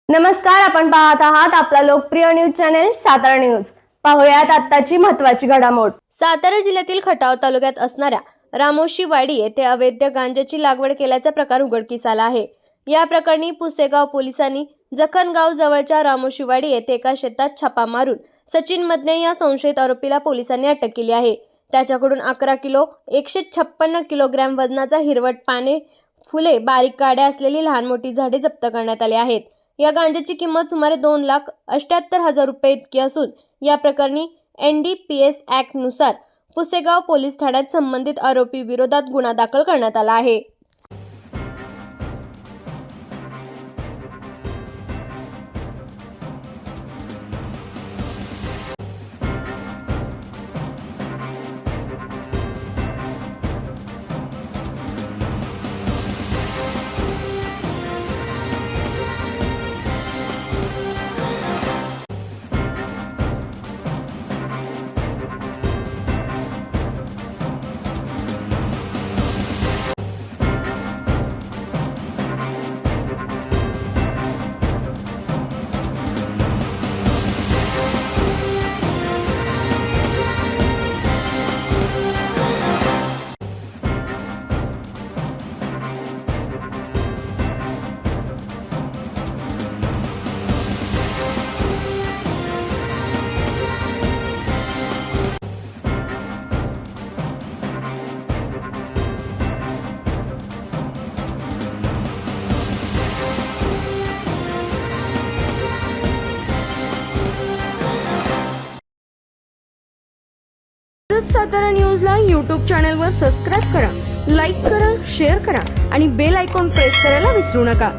नमस्कार, आपण पाहत आहात आपला लोकप्रिय न्यूज चॅनेल सातारा न्यूज। पाहुयात आत्ताची महत्त्वाची घडामोड। सातारा जिल्ह्यातील खटाव तालुक्यात असणाऱ्या रामोशीवाडी येथे अवैध गांजाची लागवड केल्याचा प्रकार उघडकीस आला आहे। या प्रकरणी पुसेगाव पोलिसांनी जखणगाव जवळच्या रामोशीवाडी येथे एका शेतात छापा मारून सचिन मदने या संशयित आरोपीला पोलिसांनी अटक केली आहे। त्याच्याकडून 11 किलो 156 किलोग्रॅम वजनाचा हिरवट पाने, फुले, बारीक काड्या असलेली लहान मोठी झाडे जप्त करण्यात आली आहेत। या गांजाची किंमत सुमारे 2,78,000 रुपये इतकी असून या प्रकरणी NDPS ऍक्ट नुसार पुसेगाव पोलीस ठाण्यात संबंधित आरोपी विरोधात गुन्हा दाखल करण्यात आला आहे। सातारा न्यूजला YouTube चॅनलवर सबस्क्राइब करा, लाईक करा, शेअर करा आणि बेल आयकॉन प्रेस करायला विसरू नका।